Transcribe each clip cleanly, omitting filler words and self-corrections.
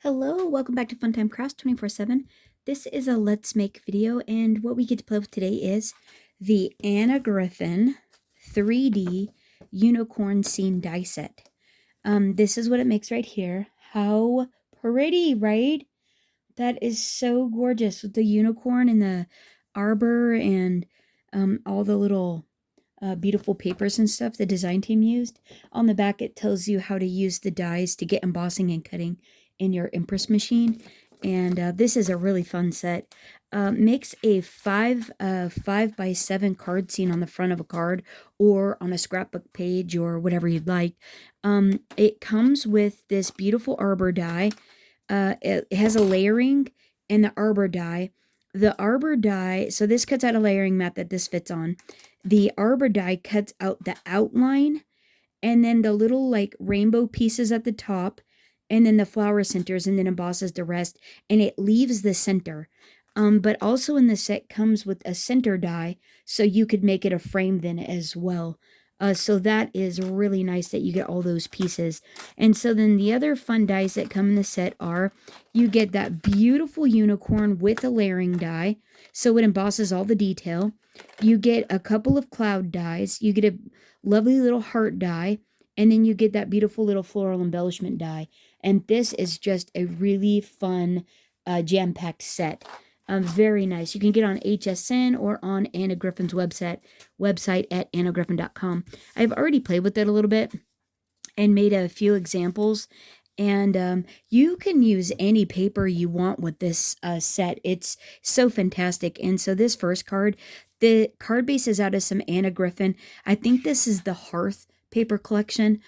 Hello, welcome back to Funtime Crafts 24/7. This is a Let's Make video, and what we get to play with today is the Anna Griffin 3D Unicorn Scene die set. This is what it makes right here. How pretty, right? That is so gorgeous with the unicorn and the arbor and all the little beautiful papers and stuff the design team used. On the back, it tells you how to use the dies to get embossing and cutting in your impress machine. And this is a really fun set. Makes a 5x7 card scene on the front of a card or on a scrapbook page or whatever you'd like. It comes with this beautiful arbor die. It has a layering and the arbor die. The arbor die, so this cuts out a layering mat that this fits on. The arbor die cuts out the outline and then the little like rainbow pieces at the top and then the flower centers and then embosses the rest and it leaves the center. But also in the set comes with a center die so you could make it a frame then as well. So that is really nice that you get all those pieces. And so then the other fun dies that come in the set are you get that beautiful unicorn with a layering die, so it embosses all the detail. You get a couple of cloud dies. You get a lovely little heart die, and then you get that beautiful little floral embellishment die. And this is just a really fun, jam-packed set. Very nice. You can get on Hsn or on Anna Griffin's website at annagriffin.com. I've already played with it a little bit and made a few examples. And you can use any paper you want with this set. It's so fantastic. And so this first card, the card base is out of some Anna Griffin. I think this is the Hearth paper collection.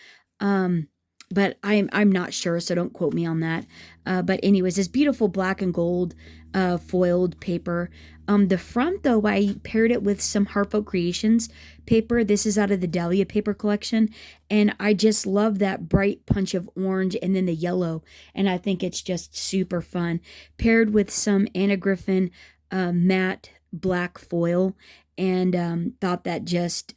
But I'm not sure, so don't quote me on that. But anyways, this beautiful black and gold foiled paper. The front, though, I paired it with some Heartfelt Creations paper. This is out of the Dahlia paper collection, and I just love that bright punch of orange and then the yellow, and I think it's just super fun. Paired with some Anna Griffin matte black foil, and thought that just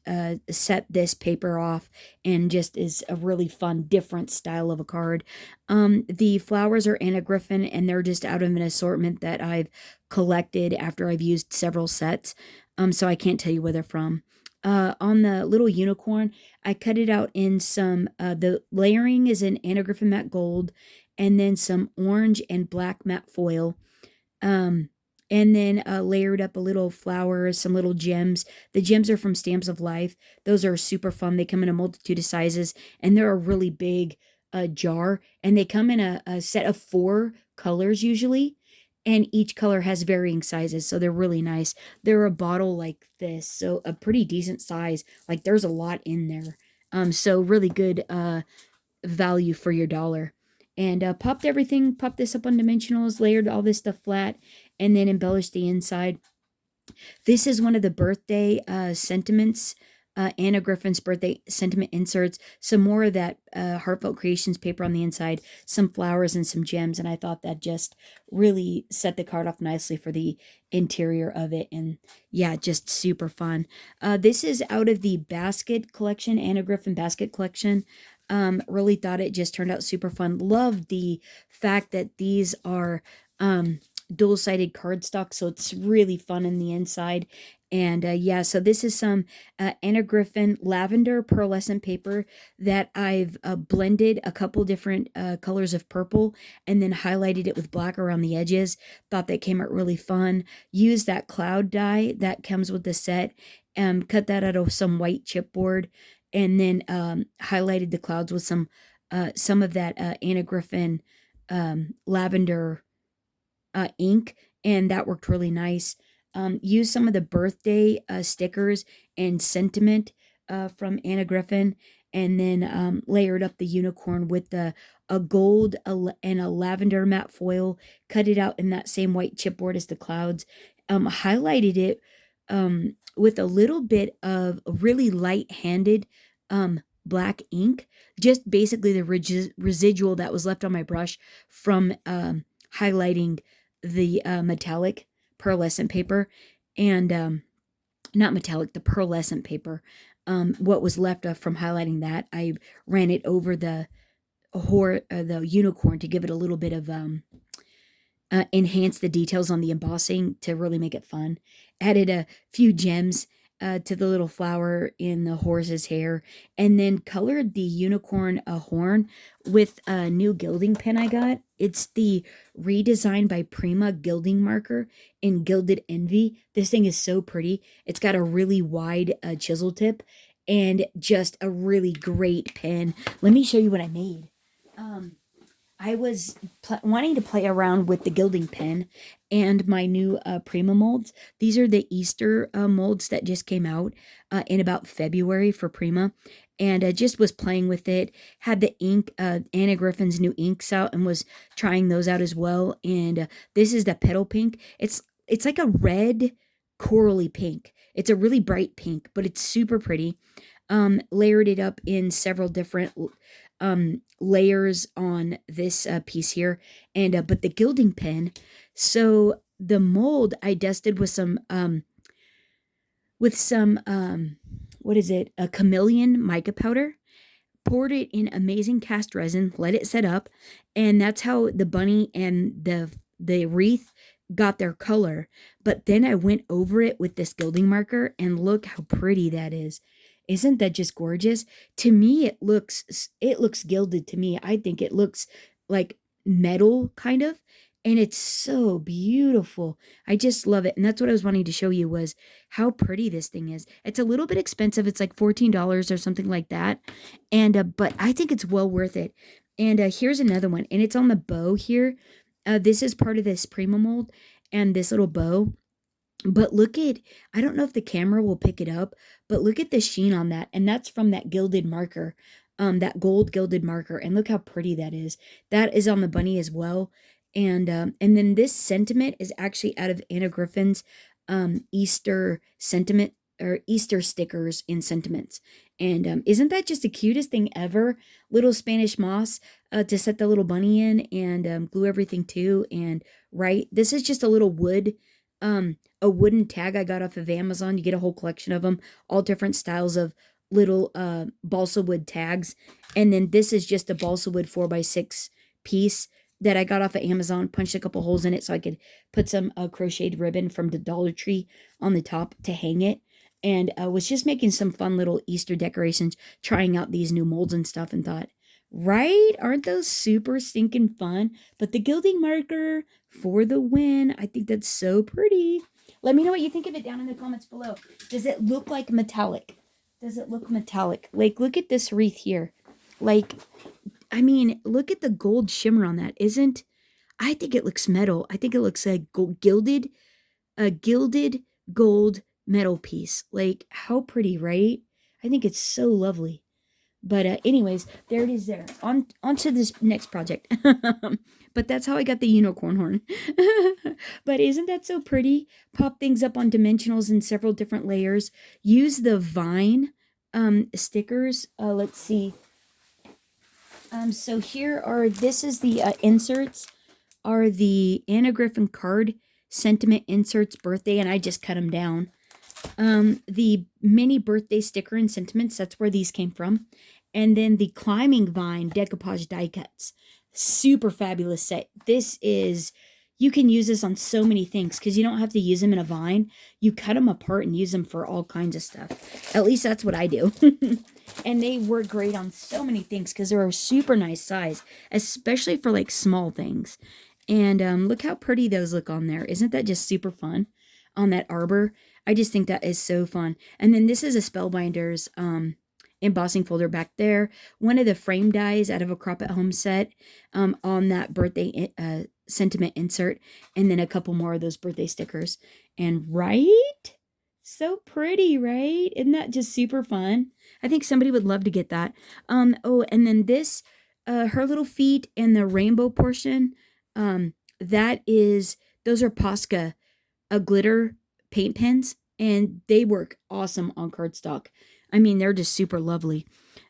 set this paper off and just is a really fun, different style of a card. The flowers are Anna Griffin, and they're just out of an assortment that I've collected after I've used several sets, so I can't tell you where they're from. On the little unicorn, I cut it out in some, the layering is in Anna Griffin matte gold, and then some orange and black matte foil. And then layered up a little flowers, some little gems. The gems are from Stamps of Life. Those are super fun. They come in a multitude of sizes, and they're a really big jar. And they come in a set of 4 colors usually, and each color has varying sizes, so they're really nice. They're a bottle like this, so a pretty decent size. Like there's a lot in there. So really good value for your dollar. And popped this up on dimensionals, layered all this stuff flat, and then embellished the inside. This is one of the birthday sentiments, Anna Griffin's birthday sentiment inserts. Some more of that Heartfelt Creations paper on the inside, some flowers and some gems, and I thought that just really set the card off nicely for the interior of it. And yeah, just super fun. This is out of the basket collection, Anna Griffin basket collection. Really thought it just turned out super fun. Love the fact that these are dual-sided cardstock, so it's really fun in the inside. And yeah, so this is some Anna Griffin lavender pearlescent paper that I've blended a couple different colors of purple and then highlighted it with black around the edges. Thought that came out really fun. Used that cloud die that comes with the set, cut that out of some white chipboard, and then highlighted the clouds with some of that Anna Griffin lavender ink, and that worked really nice. Used some of the birthday stickers and sentiment from Anna Griffin, and then layered up the unicorn with a gold and a lavender matte foil, cut it out in that same white chipboard as the clouds, highlighted it with a little bit of really light-handed black ink, just basically the residual that was left on my brush from highlighting the metallic pearlescent paper, and not metallic, the pearlescent paper. What was left from highlighting that, I ran it over the the unicorn to give it a little bit of enhance the details on the embossing to really make it fun. Added a few gems to the little flower in the horse's hair, and then colored the unicorn a horn with a new gilding pen I got. It's the redesigned by Prima gilding marker in Gilded Envy. This thing is so pretty. It's got a really wide chisel tip and just a really great pen. Let me show you what I made. I was wanting to play around with the gilding pen and my new Prima molds. These are the Easter molds that just came out in about February for Prima. And I just was playing with it. Had the ink, Anna Griffin's new inks out, and was trying those out as well. And this is the petal pink. It's like a red corally pink. It's a really bright pink, but it's super pretty. Layered it up in several different layers on this piece here, and but the gilding pen, so the mold I dusted with some what is it, a chameleon mica powder, poured it in amazing cast resin, let it set up, and that's how the bunny and the wreath got their color. But then I went over it with this gilding marker, and look how pretty that is. Isn't that just gorgeous? To me, it looks gilded to me. I think it looks like metal kind of, and it's so beautiful. I just love it. And that's what I was wanting to show you, was how pretty this thing is. It's a little bit expensive. It's like $14 or something like that. And but I think it's well worth it. And here's another one, and it's on the bow here. This is part of this Prima mold and this little bow. But look at, I don't know if the camera will pick it up, but look at the sheen on that. And that's from that gilded marker, that gold gilded marker. And look how pretty that is. That is on the bunny as well. And then this sentiment is actually out of Anna Griffin's Easter sentiment, or Easter stickers in sentiments. And isn't that just the cutest thing ever? Little Spanish moss to set the little bunny in, and glue everything to. And right, this is just a little wood, a wooden tag I got off of Amazon. You get a whole collection of them, all different styles of little balsa wood tags. And then this is just a balsa wood 4x6 piece that I got off of Amazon, punched a couple holes in it so I could put some crocheted ribbon from the Dollar Tree on the top to hang it. And I was just making some fun little Easter decorations, trying out these new molds and stuff, and thought, right? Aren't those super stinking fun? But the gilding marker for the win. I think that's so pretty. Let me know what you think of it down in the comments below. Does it look like metallic? Does it look metallic? Like, look at this wreath here. Like, I mean, look at the gold shimmer on that. I think it looks metal. I think it looks like a gilded gold metal piece. Like, how pretty, right? I think it's so lovely. But anyways, there it is there. On to this next project. But that's how I got the unicorn horn. But isn't that so pretty? Pop things up on dimensionals in several different layers. Use the vine stickers. Let's see. So this is the inserts, are the Anna Griffin card sentiment inserts birthday, and I just cut them down. The mini birthday sticker and sentiments, that's where these came from. And then the climbing vine decoupage die cuts. Super fabulous set. You can use this on so many things because you don't have to use them in a vine. You cut them apart and use them for all kinds of stuff. At least that's what I do. And they work great on so many things because they're a super nice size, especially for like small things. And look how pretty those look on there. Isn't that just super fun on that arbor? I just think that is so fun. And then this is a Spellbinders embossing folder back there. One of the frame dies out of a Crop at Home set on that birthday sentiment insert. And then a couple more of those birthday stickers. And right? So pretty, right? Isn't that just super fun? I think somebody would love to get that. Oh, and then this, her little feet and the rainbow portion, those are Posca glitter paint pens, and they work awesome on cardstock. I mean, they're just super lovely.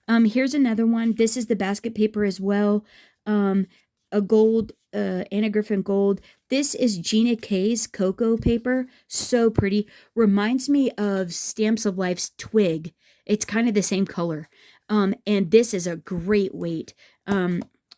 Here's another one. This is the basket paper as well. A gold, Anna Griffin gold. This is Gina K's cocoa paper. So pretty. Reminds me of Stamps of Life's twig. It's kind of the same color. And this is a great weight.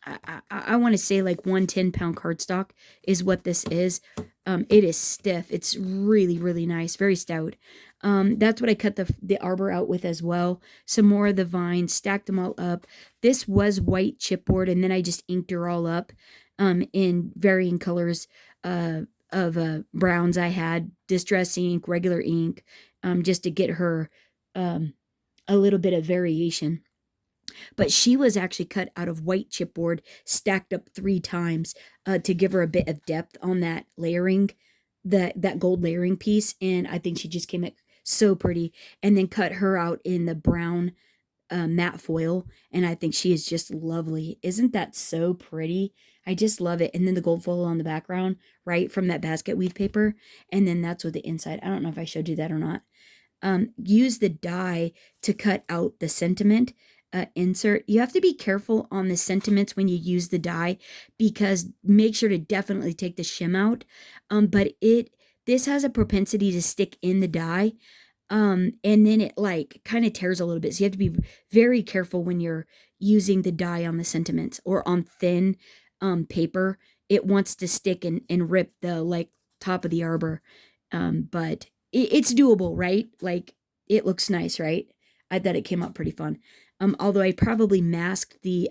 I want to say like 110-pound cardstock is what this is. It is stiff. It's really, really nice. Very stout. That's what I cut the arbor out with as well. Some more of the vines, stacked them all up. This was white chipboard, and then I just inked her all up in varying colors of browns I had, distress ink, regular ink, just to get her a little bit of variation. But she was actually cut out of white chipboard, stacked up 3 times to give her a bit of depth on that layering, that gold layering piece. And I think she just came out so pretty. And then cut her out in the brown matte foil, and I think she is just lovely. Isn't that so pretty? I just love it. And then the gold foil on the background, right, from that basket weave paper. And then that's what the inside. I don't know if I showed you that or not. Use the die to cut out the sentiment insert. You have to be careful on the sentiments when you use the die, because make sure to definitely take the shim out. But this has a propensity to stick in the die. And then it like kind of tears a little bit. So you have to be very careful when you're using the die on the sentiments or on thin paper. It wants to stick and rip the like top of the arbor. But it's doable, right? Like it looks nice, right? I thought it came out pretty fun. Although I probably masked the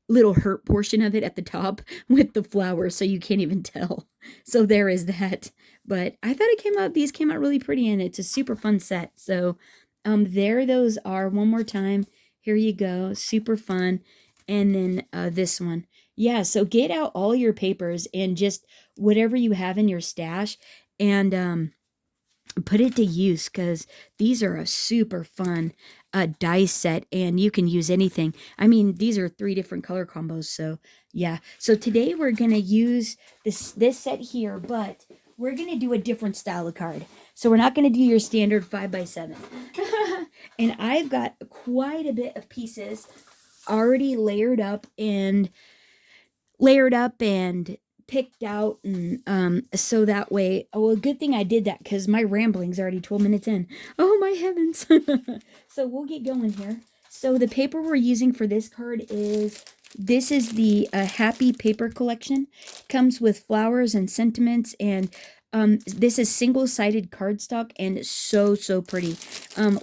little hurt portion of it at the top with the flowers, so you can't even tell. So there is that. But I thought these came out really pretty, and it's a super fun set. So there those are. One more time. Here you go. Super fun. And then this one. Yeah, so get out all your papers and just whatever you have in your stash, and put it to use, because these are a super fun dice set, and you can use anything. I mean, these are 3 different color combos, so yeah. So today we're gonna use this set here, but we're gonna do a different style of card. So we're not gonna do your standard 5x7. And I've got quite a bit of pieces already layered up and picked out, and so that way, a good thing I did that, because my rambling's already 12 minutes in. Oh my heavens. So we'll get going here. So the paper we're using for this card is the Happy Paper Collection. Comes with flowers and sentiments, and this is single-sided cardstock, and it's so pretty.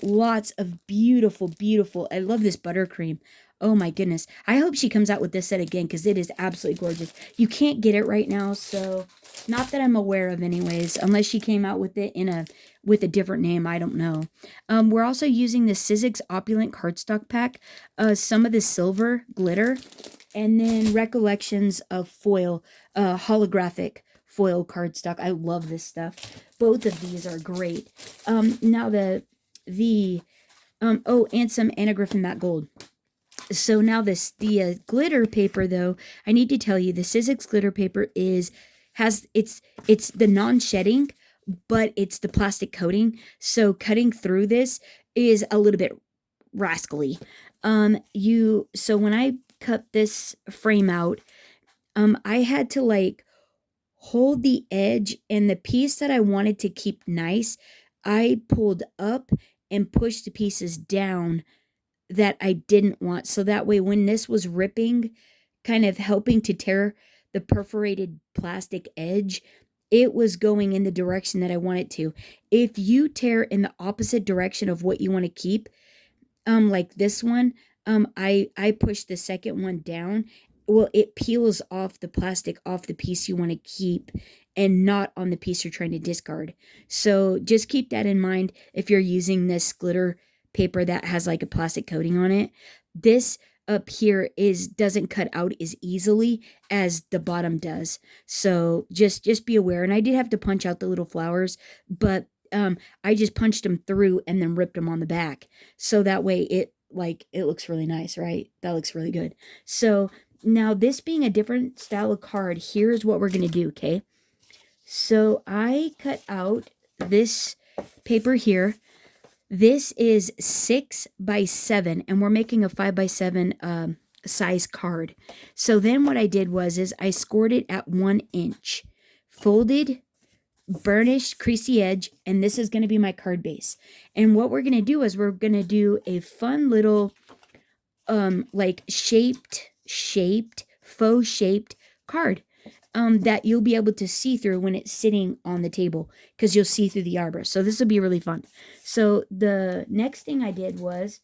Lots of beautiful, I love this buttercream. Oh my goodness. I hope she comes out with this set again, because it is absolutely gorgeous. You can't get it right now, so not that I'm aware of anyways, unless she came out with it with a different name. I don't know. We're also using the Sizzix Opulent Cardstock Pack, some of the silver glitter, and then Recollections of Foil, holographic foil cardstock. I love this stuff. Both of these are great. Now and some Anna Griffin matte gold. So now the glitter paper, though, I need to tell you, the Sizzix glitter paper it's the non-shedding, but it's the plastic coating. So cutting through this is a little bit rascally. So when I cut this frame out, I had to like hold the edge, and the piece that I wanted to keep nice, I pulled up and pushed the pieces down that I didn't want. So that way, when this was ripping, kind of helping to tear the perforated plastic edge, it was going in the direction that I want it to. If you tear in the opposite direction of what you want to keep, like this one, I pushed the second one down. Well, it peels off the plastic off the piece you want to keep, and not on the piece you're trying to discard. So just keep that in mind if you're using this glitter paper that has like a plastic coating on it. This up here doesn't cut out as easily as the bottom does. So just be aware. And I did have to punch out the little flowers, but I just punched them through and then ripped them on the back. So that way it looks really nice, right? That looks really good. So now, this being a different style of card, here's what we're going to do, okay? So I cut out this paper here. This is 6x7, and we're making a 5x7 size card. So then what I did is I scored it at 1 inch, folded, burnished, creasy edge, and this is going to be my card base. And what we're going to do is we're going to do a fun little like shaped shaped, faux shaped card that you'll be able to see through when it's sitting on the table, because you'll see through the arbor. So this will be really fun. So the next thing I did was,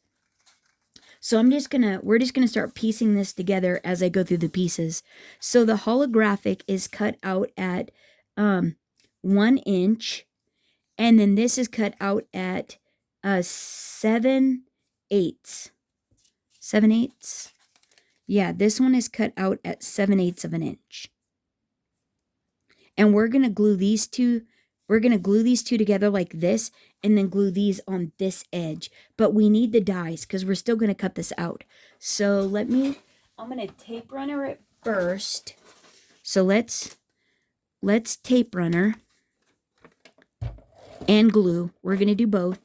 so we're just gonna start piecing this together as I go through the pieces. So the holographic is cut out at 1 inch, and then this is cut out at 7/8. 7/8. Yeah, this one is cut out at 7/8 of an inch. And we're going to glue these two together like this, and then glue these on this edge. But we need the dies because we're still going to cut this out. So I'm going to tape runner it first. So let's tape runner and glue. We're going to do both.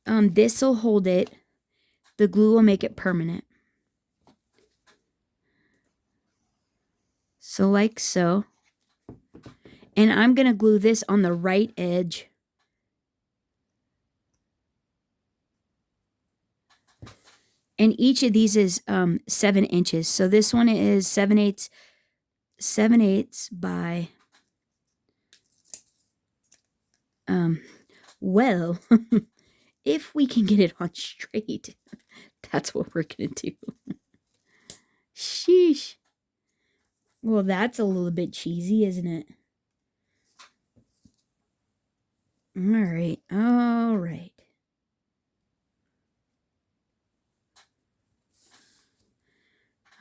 This will hold it. The glue will make it permanent. So like so. And I'm going to glue this on the right edge. And each of these is 7 inches. So this one is 7/8 by, well, if we can get it on straight, that's what we're going to do. Sheesh. Well, that's a little bit cheesy, isn't it? All right. All right.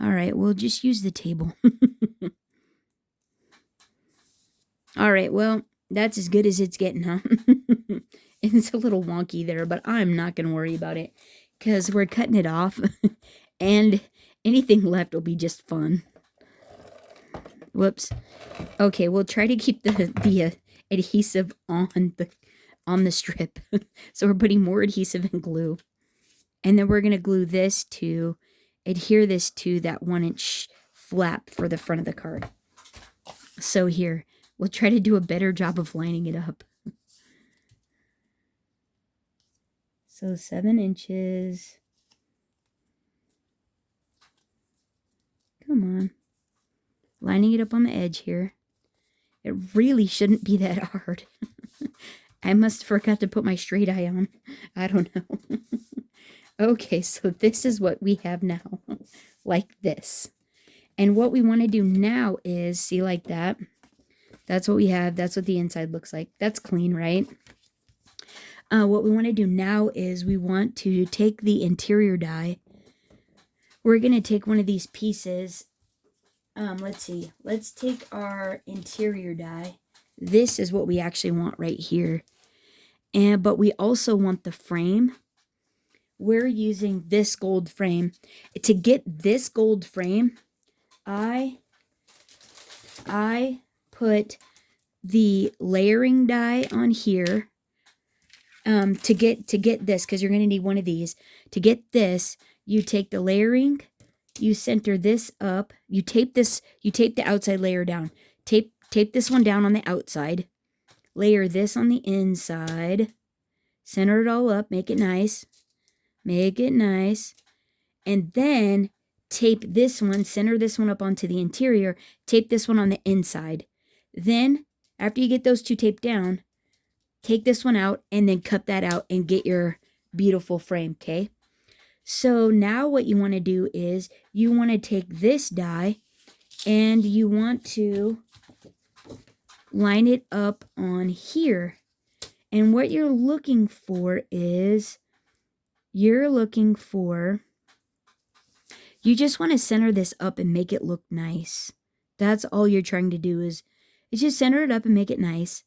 All right, we'll just use the table. All right, well, that's as good as it's getting, huh? It's a little wonky there, but I'm not going to worry about it because we're cutting it off, and anything left will be just fun. Whoops. Okay, we'll try to keep the adhesive on the strip. So we're putting more adhesive and glue. And then we're going to glue this to adhere this to that 1 inch flap for the front of the card. So here, we'll try to do a better job of lining it up. So 7 inches. Come on. Lining it up on the edge here. It really shouldn't be that hard. I must have forgot to put my straight eye on. I don't know. Okay, so this is what we have now. Like this. And what we want to do now is, see, like that. That's what we have. That's what the inside looks like. That's clean, right? What we want to do now is we want to take the interior die. We're going to take one of these pieces. Let's see. Let's take our interior die. This is what we actually want right here. But we also want the frame. We're using this gold frame. To get this gold frame, I put the layering die on here. To get this, because you're going to need one of these. To get this, you take the layering, you center this up, you tape the outside layer down. Tape this one down on the outside. Layer this on the inside. Center it all up, make it nice. Make it nice. And then tape this one, center this one up onto the interior, tape this one on the inside. Then, after you get those two taped down, take this one out and then cut that out and get your beautiful frame, okay? So now what you want to do is you want to take this die and you want to line it up on here. And what you're looking for is you just want to center this up and make it look nice. That's all you're trying to do is just center it up and make it nice.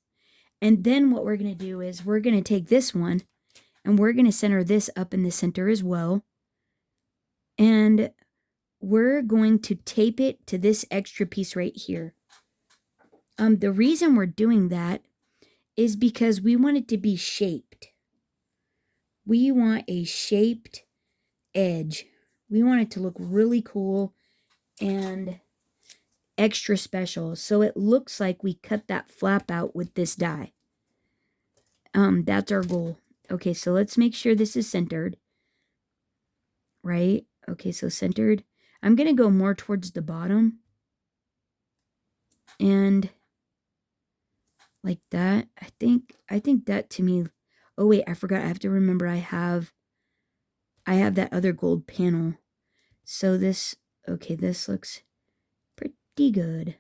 And then what we're going to do is we're going to take this one and we're going to center this up in the center as well. And we're going to tape it to this extra piece right here. The reason we're doing that is because we want it to be shaped. We want a shaped edge. We want it to look really cool and extra special. So it looks like we cut that flap out with this die. That's our goal. Okay, so let's make sure this is centered. Right? Okay, so centered. I'm going to go more towards the bottom. And like that. I think that to me. Oh wait, I forgot. I have to remember I have that other gold panel. So this, okay, this looks pretty good.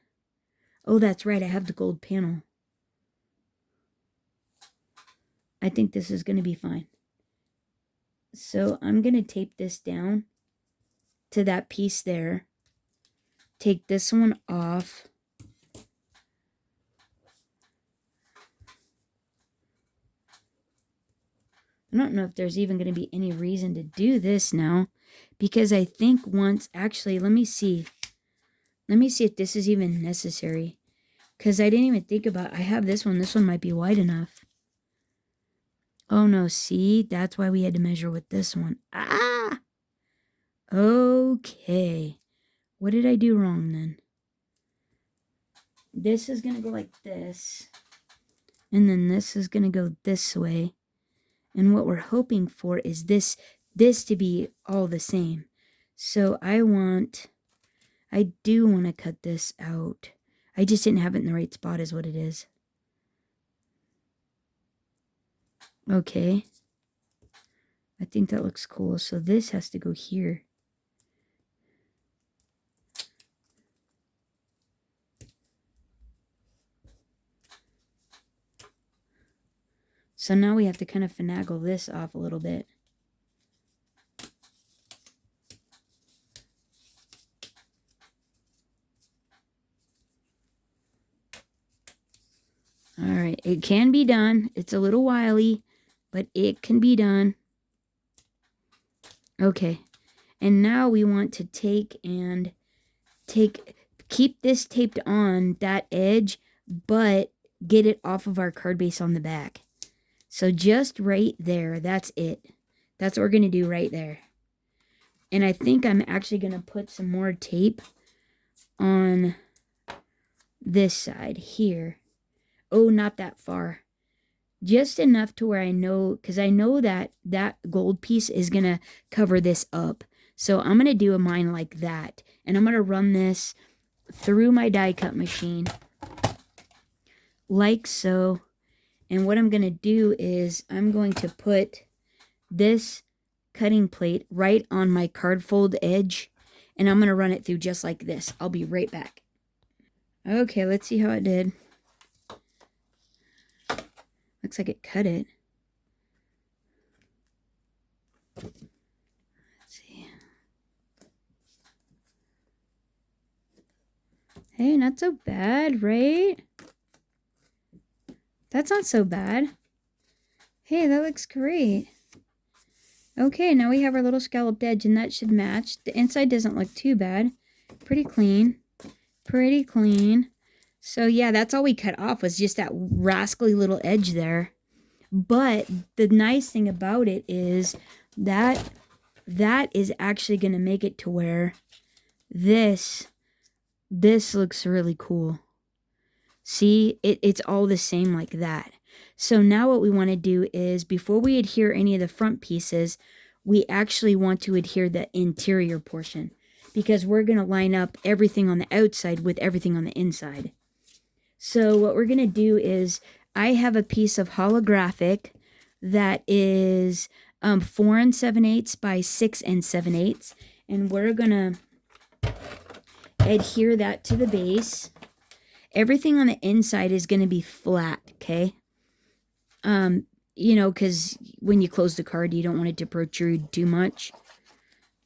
Oh, that's right. I have the gold panel. I think this is going to be fine. So I'm going to tape this down to that piece there. Take this one off. I don't know if there's even going to be any reason to do this now, because I think once, actually, let me see. Let me see if this is even necessary, because I didn't even think about, I have this one. This one might be wide enough. Oh no, see, that's why we had to measure with this one. Ah! Okay. What did I do wrong then? This is going to go like this. And then this is going to go this way. And what we're hoping for is this to be all the same. So I do want to cut this out. I just didn't have it in the right spot is what it is. Okay. I think that looks cool. So this has to go here. So now we have to kind of finagle this off a little bit. All right, it can be done. It's a little wily, but it can be done. Okay, and now we want to keep this taped on that edge, but get it off of our card base on the back. So just right there, that's it. That's what we're going to do right there. And I think I'm actually going to put some more tape on this side here. Oh, not that far. Just enough to where I know, because I know that that gold piece is going to cover this up. So I'm going to do a mine like that. And I'm going to run this through my die cut machine. Like so. And what I'm going to do is I'm going to put this cutting plate right on my card fold edge. And I'm going to run it through just like this. I'll be right back. Okay, let's see how it did. Looks like it cut it. Let's see. Hey, not so bad, right? That's not so bad. Hey, that looks great. Okay, now we have our little scalloped edge, and that should match. The inside doesn't look too bad. Pretty clean. Pretty clean. So yeah, that's all we cut off was just that rascally little edge there. But the nice thing about it is that is actually going to make it to where this looks really cool. See, it's all the same like that. So now what we want to do is, before we adhere any of the front pieces, we actually want to adhere the interior portion, because we're going to line up everything on the outside with everything on the inside. So what we're going to do is, I have a piece of holographic that is 4 7/8 by 6 7/8, and we're going to adhere that to the base. Everything on the inside is going to be flat, okay? You know, because when you close the card, you don't want it to protrude too much.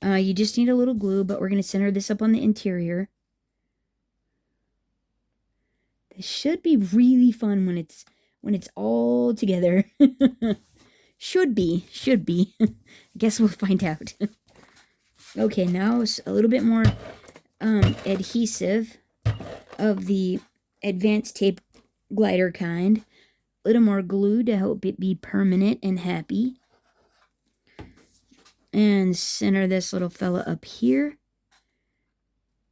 You just need a little glue, but we're going to center this up on the interior. This should be really fun when it's all together. Should be. I guess we'll find out. Okay, now it's a little bit more adhesive of the advanced tape glider kind. A little more glue to help it be permanent and happy. And center this little fella up here.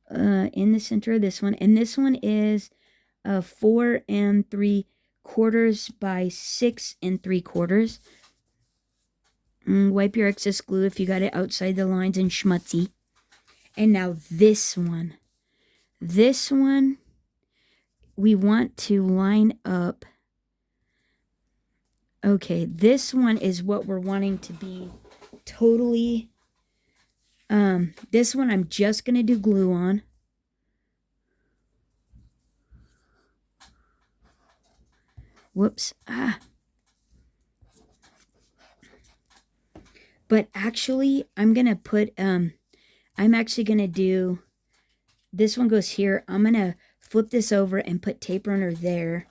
In the center of this one. And this one is 4 3/4 by 6 3/4. Wipe your excess glue if you got it outside the lines and schmutzy. And now this one. This one, we want to line up. Okay, this one is what we're wanting to be totally. This one I'm just going to do glue on. Whoops. But actually, I'm going to put, I'm actually going to do, this one goes here. I'm going to flip this over and put tape runner there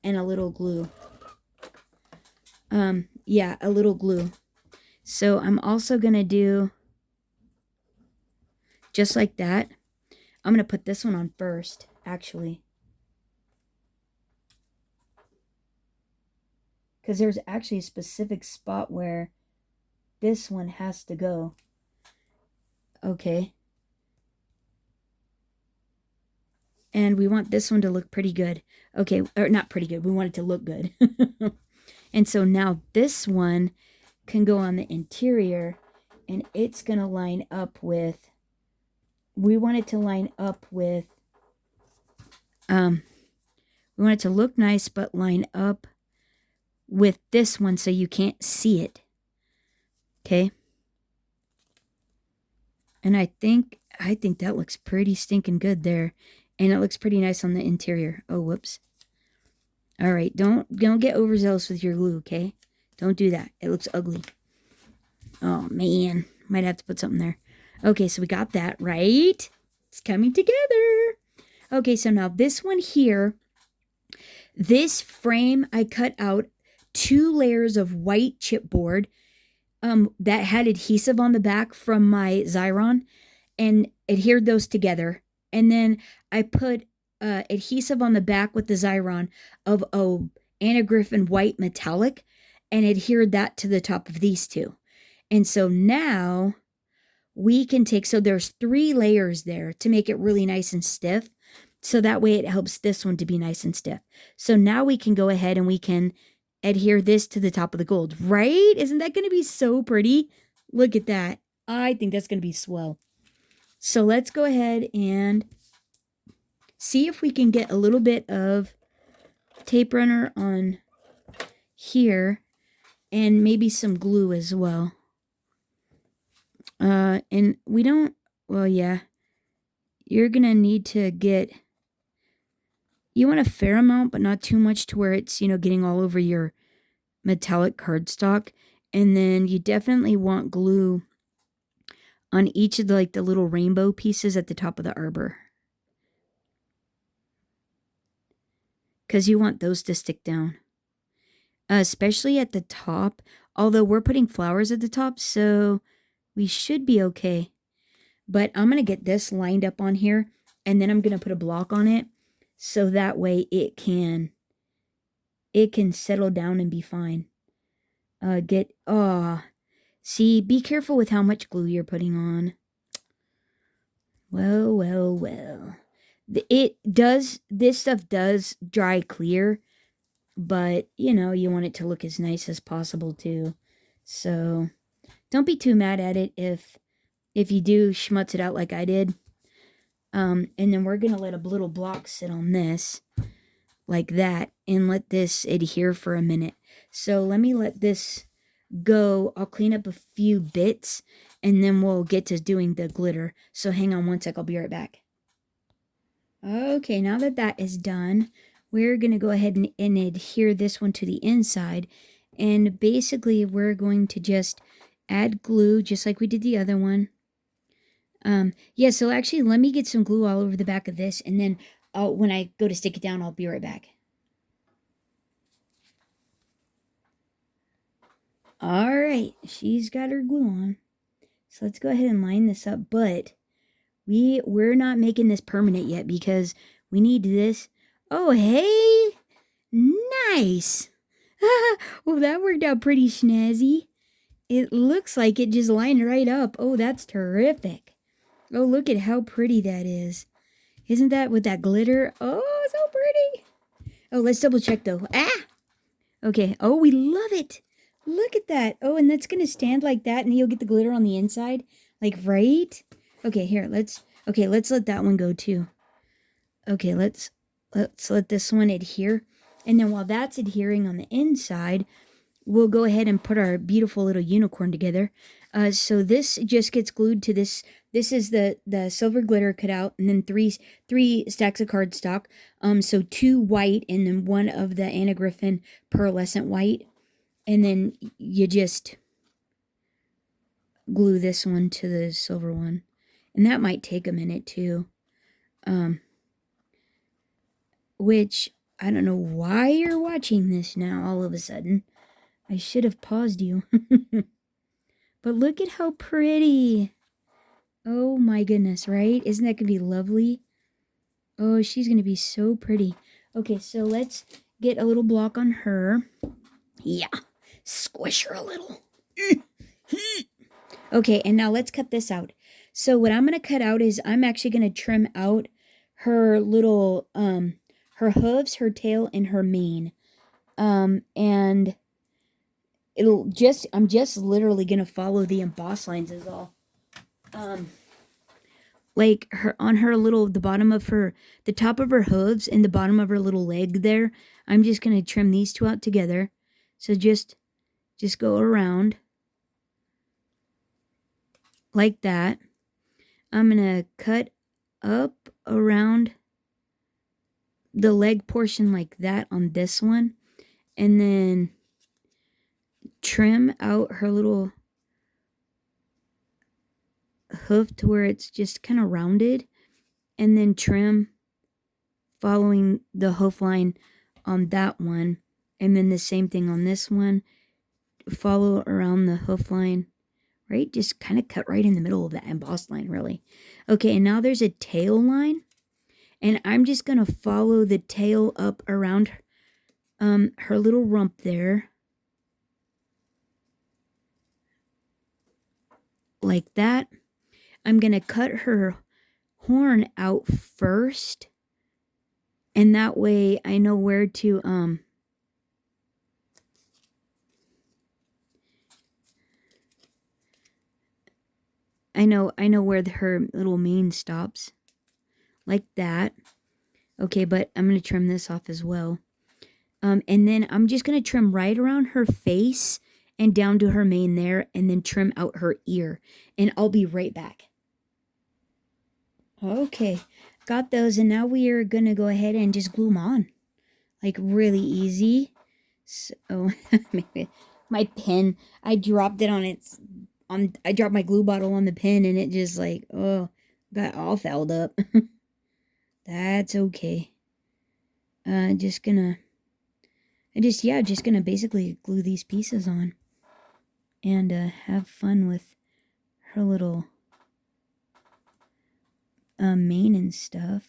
and a little glue. Yeah, a little glue. So I'm also going to do just like that. I'm going to put this one on first, actually. Because there's actually a specific spot where this one has to go. Okay. And we want this one to look pretty good. Okay, or not pretty good. We want it to look good. And so now this one can go on the interior, and it's going to line up with, we want it to line up with, we want it to look nice, but line up with this one so you can't see it. Okay. And I think that looks pretty stinking good there. And it looks pretty nice on the interior. Oh, whoops. All right, don't get overzealous with your glue, okay? Don't do that. It looks ugly. Oh, man. Might have to put something there. Okay, so we got that, right? It's coming together. Okay, so now this one here, this frame, I cut out 2 layers of white chipboard that had adhesive on the back from my Xyron and adhered those together. And then I put adhesive on the back with the Xyron of a Anna Griffin white metallic and adhered that to the top of these 2. And so now we can take, so there's 3 layers there to make it really nice and stiff. So that way it helps this one to be nice and stiff. So now we can go ahead and we can adhere this to the top of the gold, right? Isn't that going to be so pretty? Look at that. I think that's going to be swell. So let's go ahead and see if we can get a little bit of tape runner on here and maybe some glue as well. And we don't, well, yeah, you're going to need to get, you want a fair amount, but not too much to where it's, getting all over your metallic cardstock. And then you definitely want glue on each of the little rainbow pieces at the top of the arbor. Because you want those to stick down. Especially at the top. Although we're putting flowers at the top, so we should be okay. But I'm going to get this lined up on here. And then I'm going to put a block on it. So that way it can settle down and be fine. See, be careful with how much glue you're putting on. Well. This stuff does dry clear, but, you want it to look as nice as possible, too. So, don't be too mad at it if you do schmutz it out like I did. And then we're going to let a little block sit on this, like that, and let this adhere for a minute. So, let me let this go. I'll clean up a few bits, and then we'll get to doing the glitter. So, hang on one sec. I'll be right back. Okay, now that is done, we're going to go ahead and adhere this one to the inside. And basically, we're going to just add glue, just like we did the other one. Yeah, so actually, let me get some glue all over the back of this. And then when I go to stick it down, I'll be right back. All right, she's got her glue on. So let's go ahead and line this up. But we're not making this permanent yet because we need this. Oh, hey, nice. Well, that worked out pretty snazzy. It looks like it just lined right up. Oh, that's terrific. Oh, look at how pretty that is. Isn't that with that glitter? Oh, so pretty. Oh, let's double check though. Okay. Oh, we love it. Look at that. Oh, and that's going to stand like that and you'll get the glitter on the inside. Like, right? Okay, here, let's let that one go too. Okay, let's let this one adhere. And then while that's adhering on the inside, we'll go ahead and put our beautiful little unicorn together. So this just gets glued to this. This is the silver glitter cut out, and then three stacks of cardstock. So 2 white and then 1 of the Anna Griffin pearlescent white, and then you just glue this one to the silver one, and that might take a minute too. Which I don't know why you're watching this now all of a sudden. I should have paused you. But look at how pretty. Oh my goodness, right? Isn't that going to be lovely? Oh, she's going to be so pretty. Okay, so let's get a little block on her. Yeah, squish her a little. Okay, and now let's cut this out. So what I'm going to cut out is I'm actually going to trim out her little, her hooves, her tail, and her mane. And I'm just literally going to follow the emboss lines is all. Like her on her little, the bottom of her, the top of her hooves and the bottom of her little leg there, I'm just going to trim these 2 out together. So just go around like that. I'm going to cut up around the leg portion like that on this one, and then trim out her little hoof to where it's just kind of rounded, and then trim following the hoof line on that one, and then the same thing on this one. Follow around the hoof line, right? Just kind of cut right in the middle of that embossed line, really. Okay, and now there's a tail line, and I'm just going to follow the tail up around her little rump there. Like that. I'm going to cut her horn out first, and that way I know where to I know where her little mane stops. Like that. Okay, but I'm going to trim this off as well. And then I'm just going to trim right around her face and down to her mane there, and then trim out her ear. And I'll be right back. Okay, got those, and now we are going to go ahead and just glue them on. Like, really easy. So, my pen, I dropped it I dropped my glue bottle on the pen, and it just like, oh, got all fouled up. That's okay. Just gonna basically glue these pieces on and have fun with her little mane and stuff.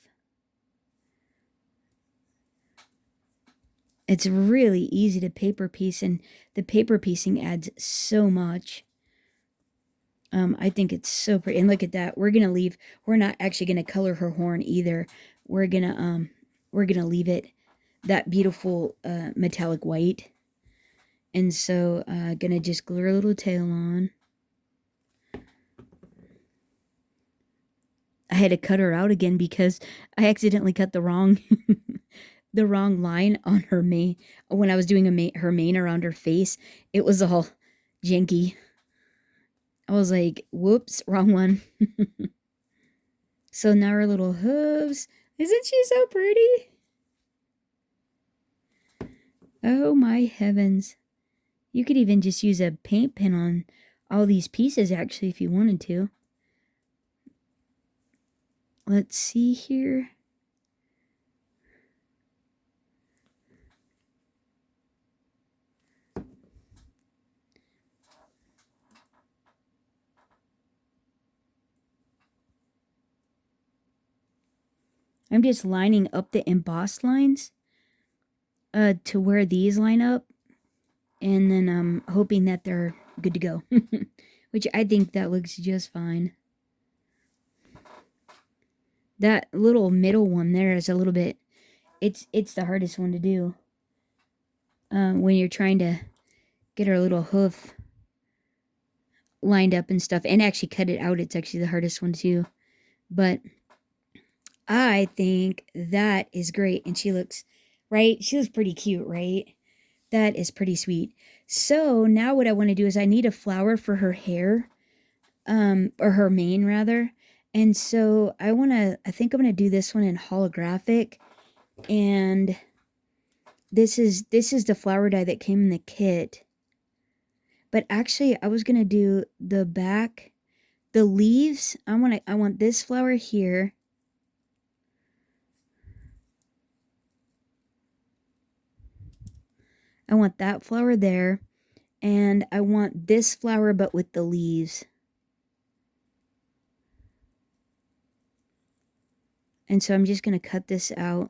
It's really easy to paper piece, and the paper piecing adds so much. I think it's so pretty. And look at that. We're not actually gonna color her horn either. We're gonna leave it that beautiful metallic white. And so gonna just glue her little tail on. I had to cut her out again because I accidentally cut the wrong the wrong line on her mane. When I was doing her mane around her face, it was all janky. I was like, whoops, wrong one. So now her little hooves. Isn't she so pretty? Oh my heavens. You could even just use a paint pen on all these pieces actually if you wanted to. Let's see here. I'm just lining up the embossed lines to where these line up, and then I'm hoping that they're good to go. Which I think that looks just fine. That little middle one there is a little bit, it's the hardest one to do when you're trying to get her little hoof lined up and stuff, and actually cut it out. It's actually the hardest one too. But I think that is great. And she looks, right? She looks pretty cute, right? That is pretty sweet. So now what I want to do is I need a flower for her hair, or her mane rather. And so I think I'm going to do this one in holographic. And this is the flower dye that came in the kit. But actually I was going to do the back, the leaves. I want this flower here. I want that flower there. And I want this flower but with the leaves. And so I'm just going to cut this out.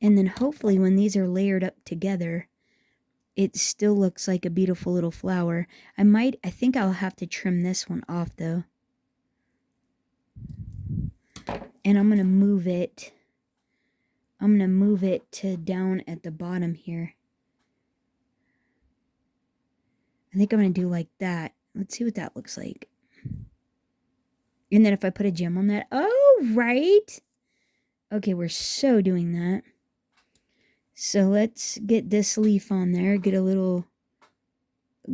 And then hopefully when these are layered up together, it still looks like a beautiful little flower. I think I'll have to trim this one off though. And I'm going to move it. I'm going to move it to down at the bottom here. I think I'm going to do like that. Let's see what that looks like. And then if I put a gem on that, oh, right. Okay, we're so doing that. So let's get this leaf on there. Get a little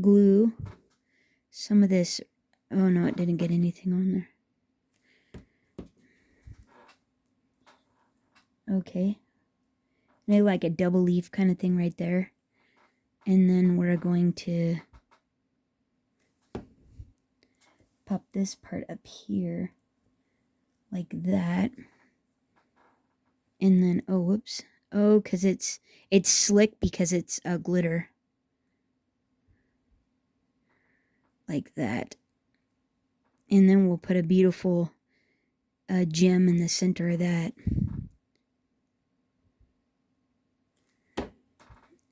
glue. Some of this, oh no, it didn't get anything on there. Okay. Maybe like a double leaf kind of thing right there. And then we're going to pop this part up here. Like that. And then, oh, whoops. Oh, because it's slick because it's a glitter. Like that. And then we'll put a beautiful gem in the center of that.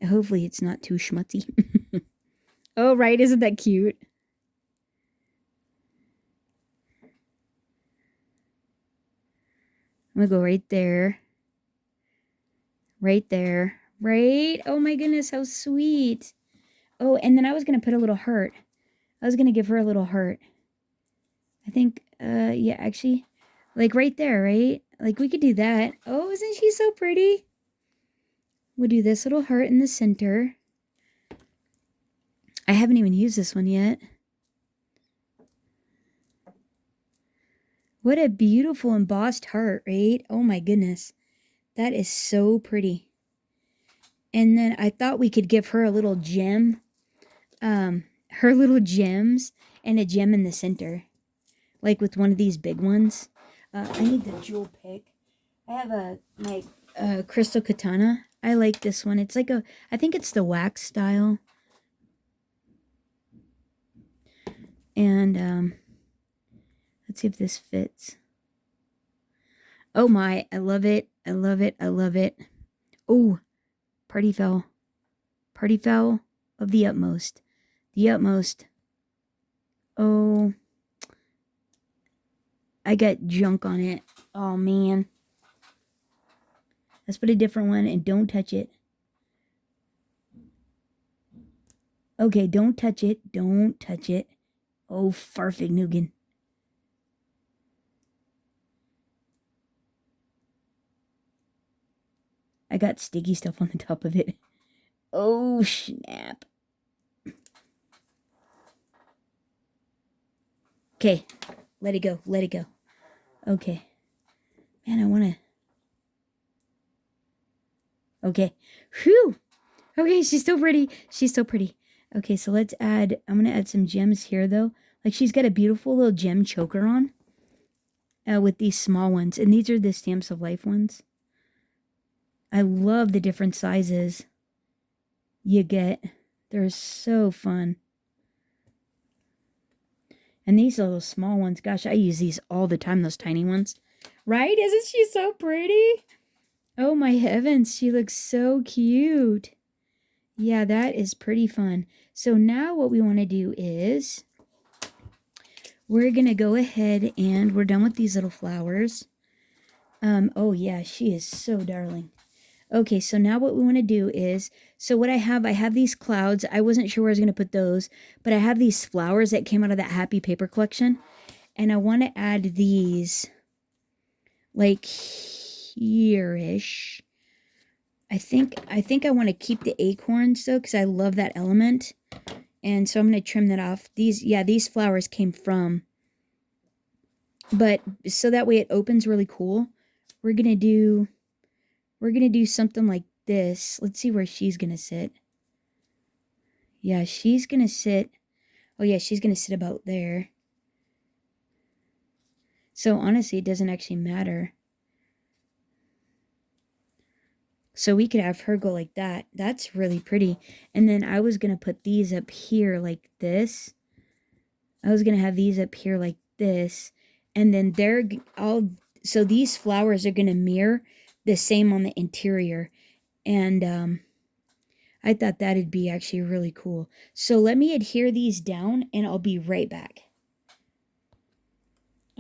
Hopefully it's not too schmutzy. Oh, right. Isn't that cute? I'm going to go right there. Right there. Right? Oh my goodness, how sweet. Oh, and then I was going to put a little heart. I was going to give her a little heart. I think, yeah, actually, like right there, right? Like we could do that. Oh, isn't she so pretty? We'll do this little heart in the center. I haven't even used this one yet. What a beautiful embossed heart, right? Oh my goodness. That is so pretty. And then I thought we could give her a little gem. Her little gems and a gem in the center. Like with one of these big ones. I need the jewel pick. I have my crystal katana. I like this one. It's like I think it's the wax style. And let's see if this fits. Oh my, I love it. I love it. I love it. Oh, party foul. Party foul of the utmost. The utmost. Oh, I got junk on it. Oh man. Let's put a different one and don't touch it. Okay, don't touch it. Don't touch it. Oh, farfignugan. I got sticky stuff on the top of it. Oh, snap. Okay, let it go. Let it go. Okay. Man, I want to... Okay. Whew. Okay, she's so pretty. She's so pretty. Okay, so let's add... I'm going to add some gems here, though. Like, she's got a beautiful little gem choker on. With these small ones. And these are the Stamps of Life ones. I love the different sizes you get. They're so fun. And these little small ones, gosh, I use these all the time, those tiny ones. Right? Isn't she so pretty? Oh my heavens, she looks so cute. Yeah, that is pretty fun. So now what we want to do is we're going to go ahead and we're done with these little flowers. Oh yeah, she is so darling. Okay, so now what we want to do is, so what I have these clouds. I wasn't sure where I was going to put those, but I have these flowers that came out of that Happy Paper collection. And I want to add these, like, here-ish. I think I want to keep the acorns, though, because I love that element. And so I'm going to trim that off. These flowers came from, but so that way it opens really cool. We're going to do something like this. Let's see where she's going to sit. Yeah, she's going to sit. Oh yeah, she's going to sit about there. So honestly, it doesn't actually matter. So we could have her go like that. That's really pretty. And then I was going to put these up here like this. I was going to have these up here like this. And then they're all, so these flowers are going to mirror the same on the interior. And I thought that'd be actually really cool. So let me adhere these down and I'll be right back.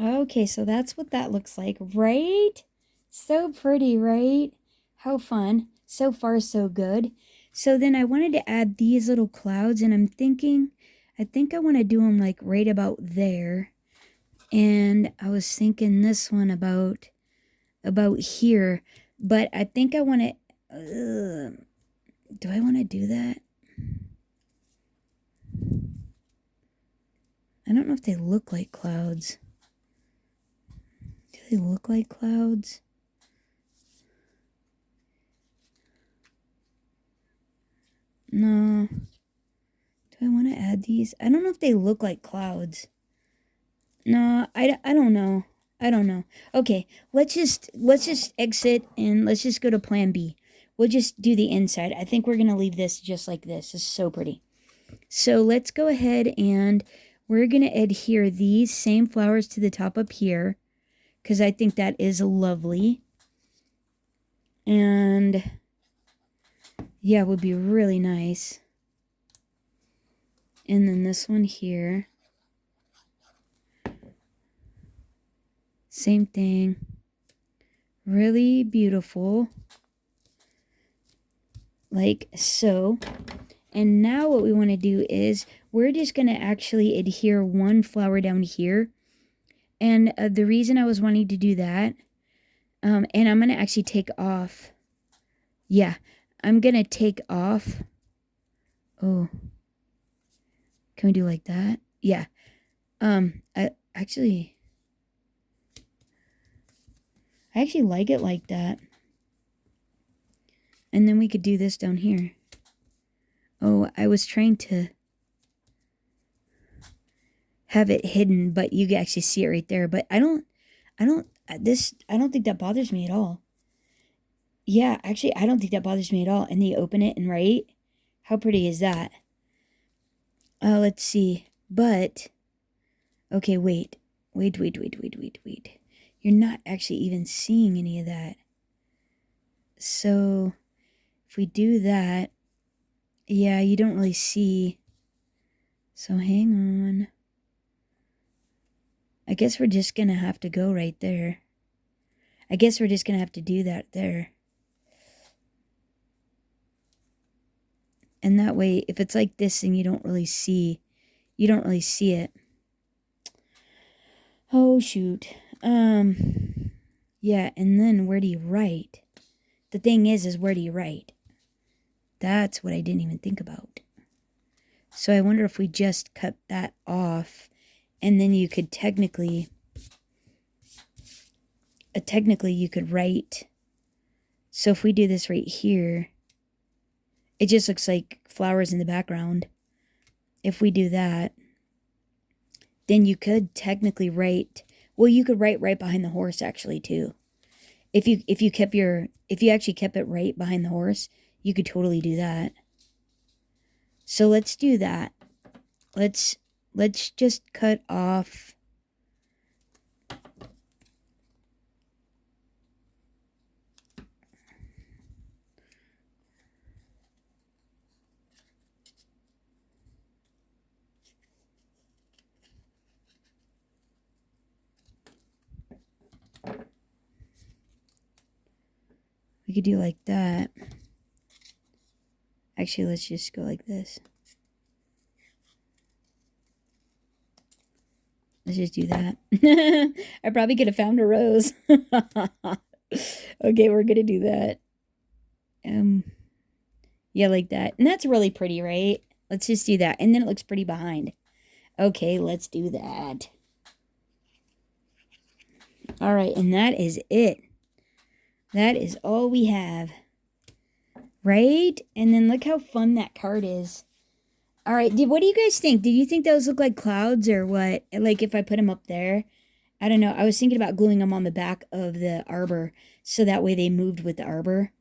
Okay, so that's what that looks like, right? So pretty, right? How fun. So far, so good. So then I wanted to add these little clouds, and I'm thinking, I think I want to do them like right about there. And I was thinking this one about here, but I think I want to, do I want to do that? I don't know if they look like clouds. Do they look like clouds? No. Do I want to add these? I don't know if they look like clouds. No, I don't know. I don't know. Okay, let's just exit and let's just go to plan B. We'll just do the inside. I think we're going to leave this just like this. It's so pretty. So let's go ahead and we're going to adhere these same flowers to the top up here because I think that is lovely. And yeah, it would be really nice. And then this one here. Same thing. Really beautiful. Like so. And now what we want to do is we're just going to actually adhere one flower down here. And the reason I was wanting to do that, and I'm going to actually take off. Yeah, I'm going to take off. Oh. Can we do like that? Yeah. I actually like it like that. And then we could do this down here. Oh, I was trying to have it hidden, but you can actually see it right there. But I don't think that bothers me at all. Yeah, actually, I don't think that bothers me at all. And then you open it and write. How pretty is that? Let's see. But, okay, wait. Wait. You're not actually even seeing any of that. So, if we do that, yeah, you don't really see. So, hang on. I guess we're just going to have to go right there. I guess we're just going to have to do that there. And that way, if it's like this and you don't really see it. Oh, shoot. Yeah, and then where do you write? The thing is where do you write? That's what I didn't even think about. So I wonder if we just cut that off, and then you could technically you could write. So if we do this right here, it just looks like flowers in the background. If we do that, then you could technically write. Well, you could write right behind the horse actually too. If you actually kept it right behind the horse, you could totally do that. So let's do that. Let's just cut off. We We could do like that. Actually, let's just go like this. Let's just do that. I probably could have found a rose. Okay, we're gonna do that. Yeah, like that. And that's really pretty, right? Let's just do that. And then it looks pretty behind. Okay, let's do that. All right, and that is it. That is all we have. Right? And then look how fun that card is. All right, what do you guys think? Did you think those look like clouds or what? Like if I put them up there? I don't know. I was thinking about gluing them on the back of the arbor so that way they moved with the arbor.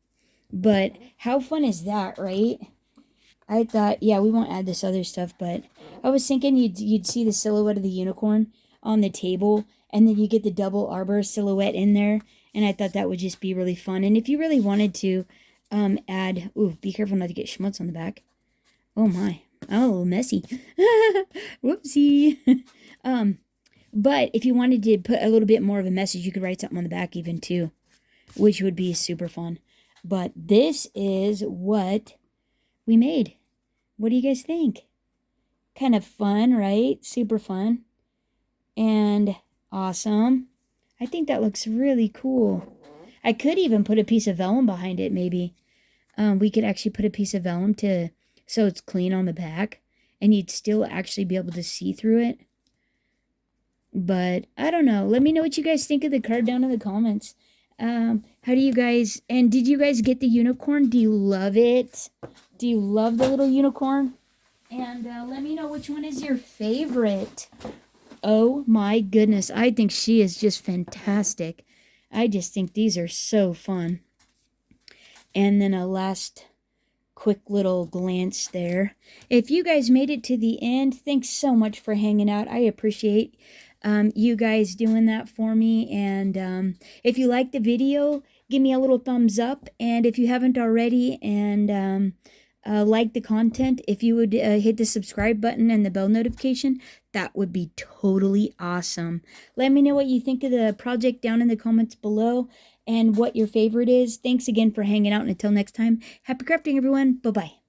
But how fun is that, right? I thought, yeah, we won't add this other stuff, but I was thinking you'd see the silhouette of the unicorn on the table, and then you get the double arbor silhouette in there, and I thought that would just be really fun. And if you really wanted to add, ooh, be careful not to get schmutz on the back. Oh my, oh, a little messy. Whoopsie. But if you wanted to put a little bit more of a message, you could write something on the back even too, which would be super fun. But this is what we made. What do you guys think? Kind of fun, right? Super fun. And awesome. I think that looks really cool. I could even put a piece of vellum behind it, maybe. We could actually put a piece of vellum so it's clean on the back. And you'd still actually be able to see through it. But I don't know. Let me know what you guys think of the card down in the comments. How do you guys, and did you guys get the unicorn? Do you love it? Do you love the little unicorn? And let me know which one is your favorite. Oh my goodness. I think she is just fantastic. I just think these are so fun. And then a last quick little glance there. If you guys made it to the end, thanks so much for hanging out. I appreciate you guys doing that for me. And if you liked the video, give me a little thumbs up. And if you haven't already and like the content, if you would hit the subscribe button and the bell notification, that would be totally awesome. Let me know what you think of the project down in the comments below and what your favorite is. Thanks again for hanging out, and until next time, happy crafting, everyone. Bye-bye.